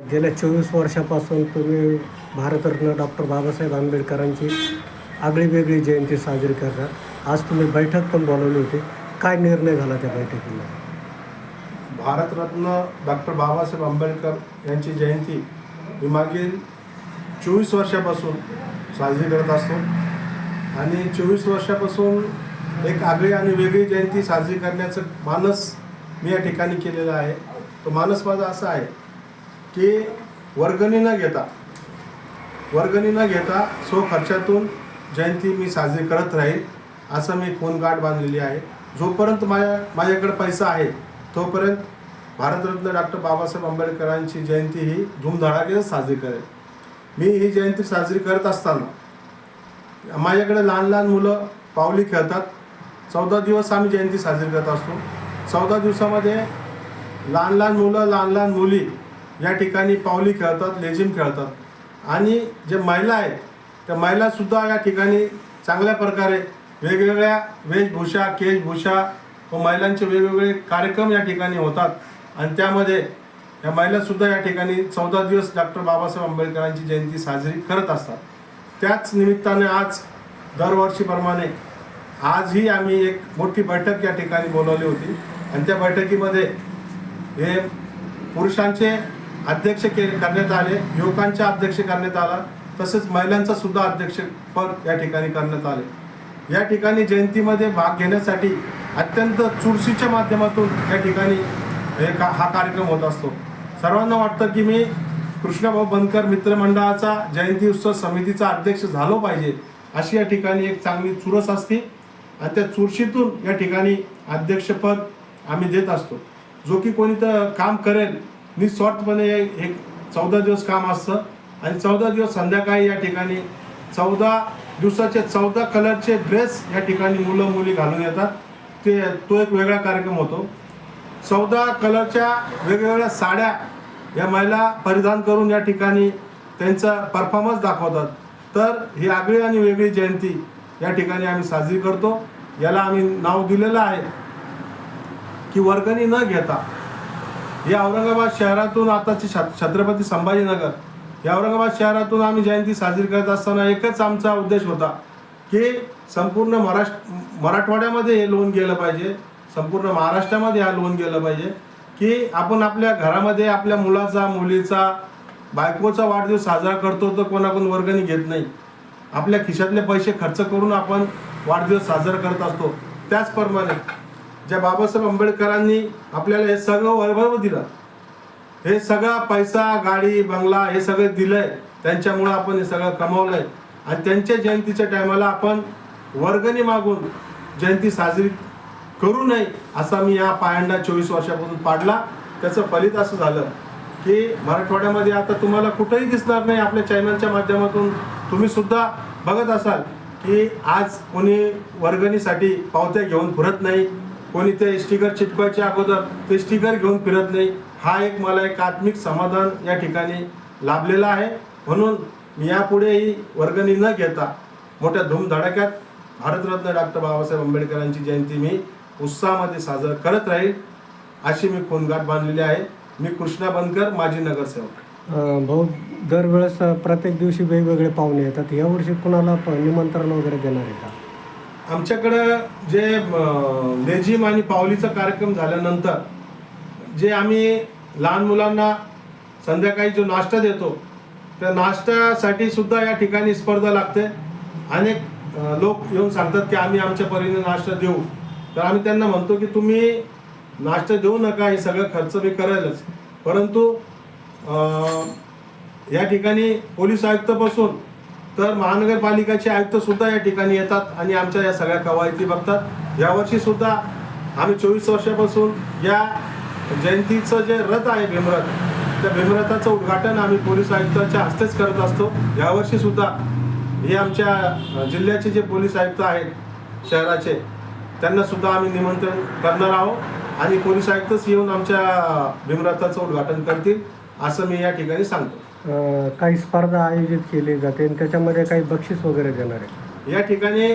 गेल्या 24 वर्षापासून तुम्ही भारतरत्न डॉक्टर बाबासाहेब आंबेडकरांची आगळीवेगळी जयंती साजरी करतात. आज तुम्ही बैठक पण बोलावली होती. काय निर्णय झाला त्या बैठकीला? भारतरत्न डॉक्टर बाबासाहेब आंबेडकर यांची जयंती ही मागील 24 वर्षापासून साजरी करत असतो आणि 24 वर्षापासून एक आगळी आणि वेगळी जयंती साजरी करण्याचं मानस मी या ठिकाणी केलेला आहे. तो मानस माझा असा आहे की वर्गणी न घेता स्वखर्चातून जयंती मी साजरी करत राहील असं मी फोनगाठ बांधलेली आहे. जोपर्यंत माझ्याकडे पैसा आहे तोपर्यंत भारतरत्न डॉक्टर बाबासाहेब आंबेडकरांची जयंती ही धूमधडाक्याने साजरी करेल. मी ही जयंती साजरी करत असताना माझ्याकडे लहान लहान मुलं पावली खेळतात. 14 दिवस आम्ही जयंती साजरी करत असतो. 14 दिवसामध्ये लहान लहान मुलं लहान लहान मुली या ठिकाणी पावली खेळतात, लेझिम खेळतात आणि जे महिला आहेत त्या महिलासुद्धा या ठिकाणी चांगल्या प्रकारे वेगवेगळ्या वेशभूषा, केशभूषा व महिलांचे वेगवेगळे कार्यक्रम या ठिकाणी होतात आणि त्यामध्ये या महिलासुद्धा या ठिकाणी 14 दिवस डॉक्टर बाबासाहेब आंबेडकरांची जयंती साजरी करत असतात. त्याच निमित्ताने आज दरवर्षीप्रमाणे आजही आम्ही एक मोठी बैठक या ठिकाणी बोलावली होती आणि त्या बैठकीमध्ये हे पुरुषांचे अध्यक्ष करण्यात आले, युवकांचे अध्यक्ष करण्यात आला, तसेच महिलांचं सुद्धा अध्यक्षपद या ठिकाणी करण्यात आले. या ठिकाणी जयंतीमध्ये भाग घेण्यासाठी अत्यंत चुरशीच्या माध्यमातून या ठिकाणी हा कार्यक्रम होत असतो. सर्वांना वाटतं की मी कृष्णभाऊ बनकर मित्रमंडळाचा जयंती उत्सव समितीचा अध्यक्ष झालो पाहिजे अशी या ठिकाणी एक चांगली चुरस असते आणि त्या चुरशीतून या ठिकाणी अध्यक्षपद आम्ही देत असतो. जो की कोणी तर काम करेल निस्वार्थपणे एक 14 दिवस काम असतं आणि 14 दिवस संध्याकाळी या ठिकाणी 14 दिवसाचे 14 कलरचे ड्रेस या ठिकाणी मुलं मुली घालून येतात. तो एक वेगळा कार्यक्रम होतो. 14 कलरच्या वेगवेगळ्या साड्या या महिला परिधान करून या ठिकाणी त्यांचा परफॉर्मन्स दाखवतात. तर ही आगळी आणि वेगळी जयंती या ठिकाणी आम्ही साजरी करतो. याला आम्ही नाव दिलेलं आहे की वर्गणी न घेता. या औरंगाबाद शहरातून आताची छत्रपती संभाजीनगर या औरंगाबाद शहरातून आम्ही जयंती साजरी करत असताना एकच आमचा उद्देश होता की संपूर्ण मराठवाड्यामध्ये हे लोन गेलं पाहिजे, संपूर्ण महाराष्ट्रामध्ये हा लोन गेलं पाहिजे की आपण आपल्या घरामध्ये आपल्या मुलाचा, मुलीचा, बायकोचा वाढदिवस साजरा करतो तर कोणाकडून वर्गणी घेत नाही. आपल्या खिशातले पैसे खर्च करून आपण वाढदिवस साजरा करत असतो. त्याचप्रमाणे ज्या बाबासाहेब आंबेडकरांनी आपल्याला हे सगळं वैभव दिलं, हे सगळा पैसा, गाडी, बंगला हे सगळं दिलंय, त्यांच्यामुळं आपण हे सगळं कमवलंय आणि त्यांच्या जयंतीच्या टायमाला आपण वर्गणी मागून जयंती साजरी करू नये असा मी या पायंडा 24 वर्षापासून पाडला. त्याचं फलित असं झालं की मराठवाड्यामध्ये आता तुम्हाला कुठेही दिसणार नाही. आपल्या चॅनलच्या माध्यमातून तुम्ही सुद्धा बघत असाल की आज कोणी वर्गणीसाठी पावत्या घेऊन फिरत नाही, कोणी ते स्टिकर चिटकवायच्या अगोदर ते स्टिकर घेऊन फिरत नाही. हा एक मला एक आत्मिक समाधान या ठिकाणी लाभलेला आहे. म्हणून मी यापुढेही वर्गणी न घेता मोठ्या धूमधडाक्यात भारतरत्न डॉक्टर बाबासाहेब आंबेडकरांची जयंती मी उत्साहामध्ये साजरा करत राहील अशी मी फोनगाठ बांधलेली आहे. मी कृष्णा बनकर, माजी नगरसेवक. भाऊ, दरवेळेस प्रत्येक दिवशी वेगवेगळे पाहुणे येतात. यावर्षी कुणाला निमंत्रण वगैरे देणार आहे का? आमच्याकडं जे लेझिम आणि पावलीचा कार्यक्रम झाल्यानंतर जे आम्ही लहान मुलांना संध्याकाळी जो नाश्ता देतो त्या नाश्त्यासाठी सुद्धा या ठिकाणी स्पर्धा लागते. अनेक लोक येऊन सांगतात की आम्ही आमच्या परीने नाश्ता देऊ. तर आम्ही त्यांना म्हणतो की तुम्ही नाश्ता देऊ नका, हे सगळं खर्च मी करेलच. परंतु या ठिकाणी पोलीस आयुक्तापासून तर महानगरपालिकाचे आयुक्तसुद्धा या ठिकाणी येतात आणि आमच्या या सगळ्या कवायती बघतात. यावर्षी सुद्धा आम्ही 24 वर्षापासून या जयंतीचं जे रथ आहे भीमरथ, त्या भीमरथाचं उद्घाटन आम्ही पोलीस आयुक्ताच्या हस्तेच करत असतो. यावर्षी सुद्धा हे आमच्या जिल्ह्याचे जे पोलीस आयुक्त आहेत शहराचे, त्यांना सुद्धा आम्ही निमंत्रण करणार आहोत आणि पोलीस आयुक्तच येऊन आमच्या भीमरथाचं उद्घाटन करतील असं मी या ठिकाणी सांगतो. काही स्पर्धा आयोजित केली जाते आणि त्याच्यामध्ये काही बक्षीस वगैरे देणार आहे. या ठिकाणी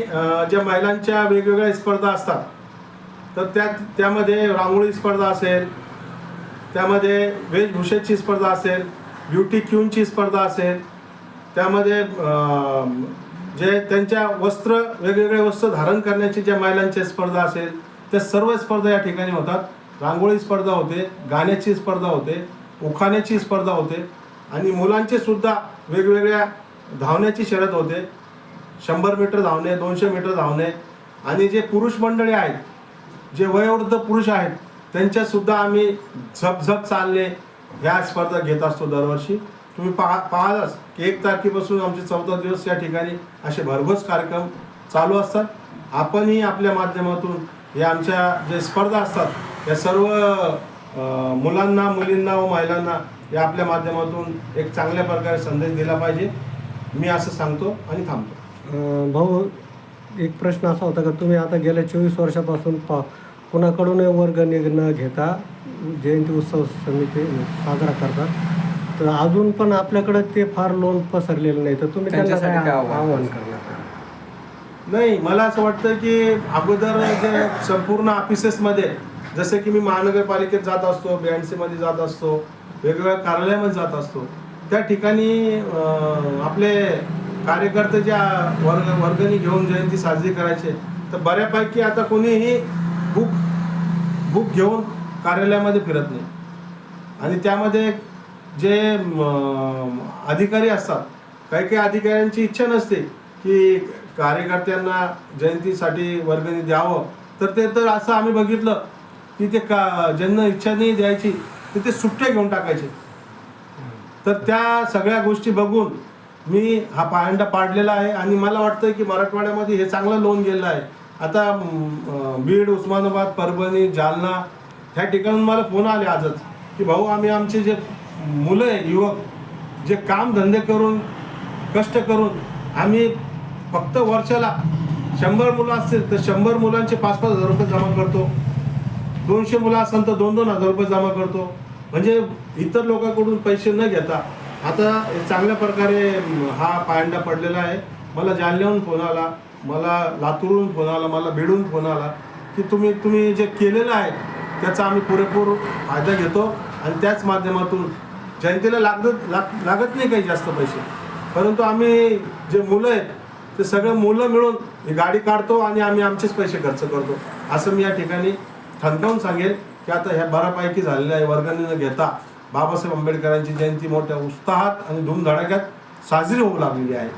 ज्या महिलांच्या वेगवेगळ्या स्पर्धा असतात तर त्यामध्ये रांगोळी स्पर्धा असेल, त्यामध्ये वेशभूषेची स्पर्धा असेल, ब्युटी क्वीनची स्पर्धा असेल, त्यामध्ये जे त्यांच्या वेगवेगळे वस्त्र धारण करण्याची ज्या महिलांच्या स्पर्धा असेल, त्या सर्व स्पर्धा या ठिकाणी होतात. रांगोळी स्पर्धा होते, गाण्याची स्पर्धा होते, उखाण्याची स्पर्धा होते आणि मुलांचे सुद्धा वेगवेगळ्या धावण्याची शर्यत होते. 100 मीटर धावणे, 200 मीटर धावणे आणि जे पुरुष मंडळी आहेत, जे वयोवृद्ध पुरुष आहेत, त्यांच्यासुद्धा आम्ही झपझप चालणे ह्या स्पर्धा घेत असतो दरवर्षी. तुम्ही पाहालच की 1 तारखेपासून आमचे 14 दिवस या ठिकाणी असे भरघोस कार्यक्रम चालू असतात. आपणही आपल्या माध्यमातून या आमच्या जे स्पर्धा असतात या सर्व मुलांना, मुलींना व महिलांना या आपल्या माध्यमातून एक चांगल्या प्रकारे संदेश दिला पाहिजे, मी असं सांगतो आणि थांबतो. भाऊ, एक प्रश्न असा होता का तुम्ही आता गेल्या 24 वर्षापासून कुणाकडून वर्गणी न घेता जयंती उत्सव समिती साजरा करता, तर अजून पण आपल्याकडे ते फार लोन पसरलेलं नाही, तर तुम्ही त्यांना काय आव्हान करणार? नाही, मला असं वाटतं की अगोदर जे संपूर्ण ऑफिसेसमध्ये, जसे की मी महानगरपालिकेत जात असतो, BNC मध्ये जात असतो, वेगवेगळ्या कार्यालयामध्ये जात असतो, त्या ठिकाणी आपले कार्यकर्ते ज्या वर्गणी घेऊन जयंती साजरी करायचे, तर बऱ्यापैकी आता कोणीही बुक घेऊन कार्यालयामध्ये फिरत नाही. आणि त्यामध्ये जे अधिकारी असतात, काही अधिकाऱ्यांची इच्छा नसते की कार्यकर्त्यांना जयंतीसाठी वर्गणी द्यावं, तर असं आम्ही बघितलं की ते ज्यांना इच्छा नाही द्यायची ते सुट्ट्या घेऊन टाकायचे. तर त्या सगळ्या गोष्टी बघून मी हा पायंडा पाडलेला आहे आणि मला वाटतं की मराठवाड्यामध्ये हे चांगलं लोन गेलं आहे. आता बीड, उस्मानाबाद, परभणी, जालना ह्या ठिकाणून मला फोन आले आजच की भाऊ, आम्ही आमचे जे मुलं आहे, युवक, जे काम धंदे करून कष्ट करून आम्ही फक्त वर्षाला 100 मुलं असतील तर 100 मुलांचे 5-5 हजार रुपये जमा करतो, 200 मुलं असेल तर 2-2 हजार रुपये जमा करतो. म्हणजे इतर लोकांकडून पैसे न घेता आता चांगल्या प्रकारे हा पायंडा पडलेला आहे. मला जालन्याहून फोन आला, मला लातूरहून फोन आला, मला बीडहून फोन आला की तुम्ही जे केलेलं आहे त्याचा आम्ही पुरेपूर फायदा घेतो आणि त्याच माध्यमातून जयंतीला लागत नाही काही जास्त पैसे, परंतु आम्ही जे मुलं आहेत ते सगळे मुलं मिळून ही गाडी काढतो आणि आम्ही आमचेच पैसे खर्च करतो, असं मी या ठिकाणी ठणकावून सांगेल की आता ह्या बऱ्यापैकी झालेल्या आहे. वर्गणी न घेता बाबासाहेब आंबेडकरांची जयंती मोठ्या उत्साहात आणि धूमधडाक्यात साजरी होऊ लागलेली आहे.